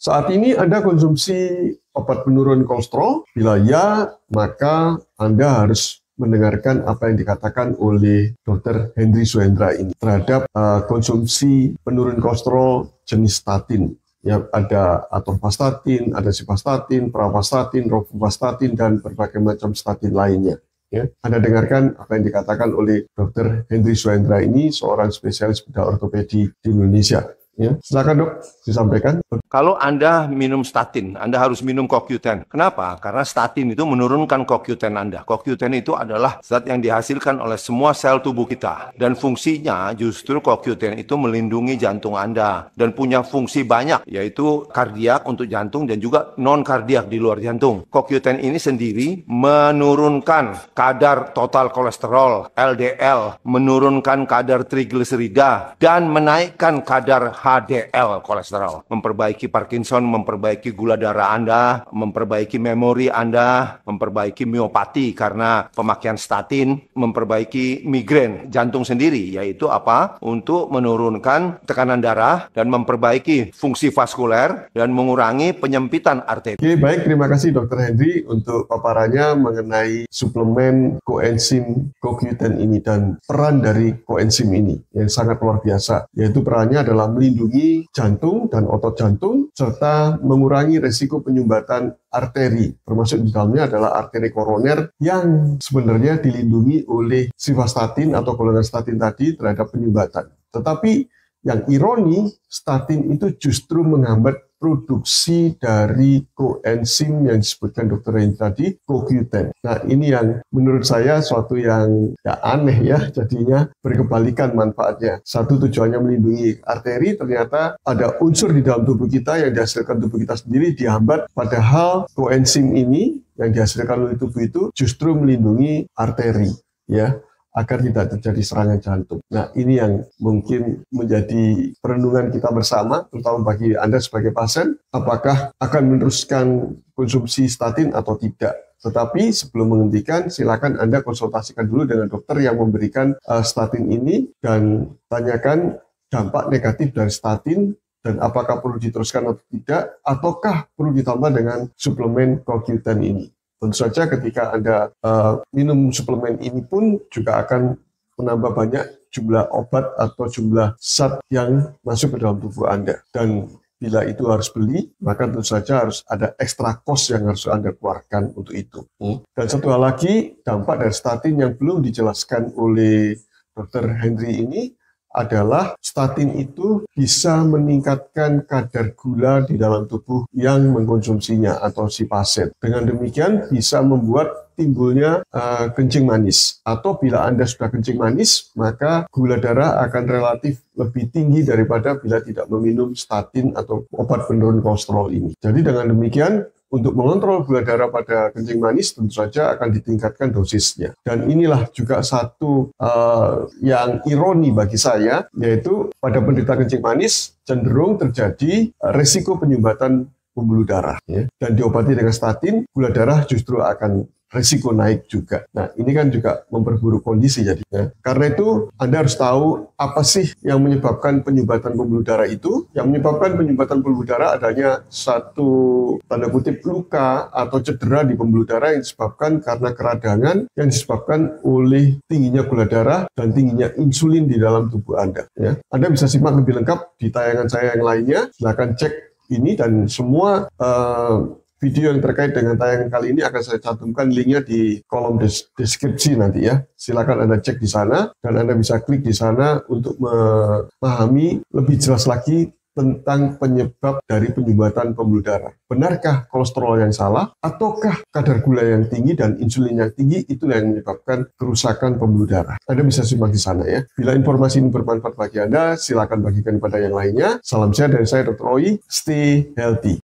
Saat ini Anda konsumsi obat penurun kolesterol? Bila ya, maka Anda harus mendengarkan apa yang dikatakan oleh Dr. Hendry Suhendra ini terhadap konsumsi penurun kolesterol jenis statin. Ya, ada atorvastatin, ada simvastatin, pravastatin, rosuvastatin, dan berbagai macam statin lainnya. Ya, Anda dengarkan apa yang dikatakan oleh Dr. Hendry Suhendra ini, seorang spesialis bedah ortopedi di Indonesia. Ya, silakan dok, disampaikan. Kalau Anda minum statin, Anda harus minum CoQ10. Kenapa? Karena statin itu menurunkan CoQ10 Anda. CoQ10 itu adalah zat yang dihasilkan oleh semua sel tubuh kita. Dan fungsinya justru CoQ10 itu melindungi jantung Anda. Dan punya fungsi banyak, yaitu kardiak untuk jantung dan juga non-kardiak di luar jantung. CoQ10 ini sendiri menurunkan kadar total kolesterol, LDL, menurunkan kadar trigliserida, dan menaikkan kadar HDL kolesterol, memperbaiki Parkinson, memperbaiki gula darah Anda, memperbaiki memori Anda, memperbaiki miopati karena pemakaian statin, memperbaiki migrain jantung sendiri, yaitu apa? Untuk menurunkan tekanan darah dan memperbaiki fungsi vaskuler dan mengurangi penyempitan arteri. Oke, baik, terima kasih Dr. Hendry untuk paparannya mengenai suplemen koenzim CoQ10 ini dan peran dari koenzim ini yang sangat luar biasa, yaitu perannya adalah melindungi jantung dan otot jantung serta mengurangi resiko penyumbatan arteri, termasuk di dalamnya adalah arteri koroner yang sebenarnya dilindungi oleh simvastatin atau golongan statin tadi terhadap penyumbatan. Tetapi yang ironi, statin itu justru menghambat produksi dari koenzim yang disebutkan Dr. Hendry tadi, CoQ10. Nah, ini yang menurut saya suatu yang aneh ya, jadinya berkebalikan manfaatnya. Satu tujuannya melindungi arteri, ternyata ada unsur di dalam tubuh kita yang dihasilkan tubuh kita sendiri dihambat, padahal koenzim ini yang dihasilkan oleh tubuh itu justru melindungi arteri, ya, agar tidak terjadi serangan jantung. Nah, ini yang mungkin menjadi perenungan kita bersama, terutama bagi Anda sebagai pasien, apakah akan meneruskan konsumsi statin atau tidak. Tetapi sebelum menghentikan, silakan Anda konsultasikan dulu dengan dokter yang memberikan statin ini dan tanyakan dampak negatif dari statin dan apakah perlu diteruskan atau tidak, ataukah perlu ditambah dengan suplemen CoQ10 ini. Tentu saja ketika Anda minum suplemen ini pun juga akan menambah banyak jumlah obat atau jumlah zat yang masuk ke dalam tubuh Anda. Dan bila itu harus beli, maka tentu saja harus ada extra cost yang harus Anda keluarkan untuk itu. Dan satu hal lagi, dampak dari statin yang belum dijelaskan oleh Dr. Hendry ini adalah statin itu bisa meningkatkan kadar gula di dalam tubuh yang mengkonsumsinya atau si pasien. Dengan demikian bisa membuat timbulnya kencing manis. Atau bila Anda sudah kencing manis, maka gula darah akan relatif lebih tinggi daripada bila tidak meminum statin atau obat penurun kolesterol ini. Jadi dengan demikian, untuk mengontrol gula darah pada kencing manis tentu saja akan ditingkatkan dosisnya. Dan inilah juga satu yang ironi bagi saya, yaitu pada penderita kencing manis cenderung terjadi resiko penyumbatan pembuluh darah. Ya. Dan diobati dengan statin, gula darah justru akan resiko naik juga. Nah, ini kan juga memperburuk kondisi jadinya. Karena itu, Anda harus tahu apa sih yang menyebabkan penyumbatan pembuluh darah itu. Yang menyebabkan penyumbatan pembuluh darah adanya satu tanda kutip luka atau cedera di pembuluh darah yang disebabkan karena keradangan yang disebabkan oleh tingginya gula darah dan tingginya insulin di dalam tubuh Anda. Ya. Anda bisa simak lebih lengkap di tayangan saya yang lainnya. Silakan cek ini dan semua video yang terkait dengan tayangan kali ini akan saya cantumkan linknya di kolom deskripsi nanti ya. Silakan Anda cek di sana dan Anda bisa klik di sana untuk memahami lebih jelas lagi tentang penyebab dari penyumbatan pembuluh darah. Benarkah kolesterol yang salah ataukah kadar gula yang tinggi dan insulin yang tinggi itulah yang menyebabkan kerusakan pembuluh darah. Anda bisa simak di sana ya. Bila informasi ini bermanfaat bagi Anda, silakan bagikan kepada yang lainnya. Salam sehat dari saya Dr. Oi. Stay healthy.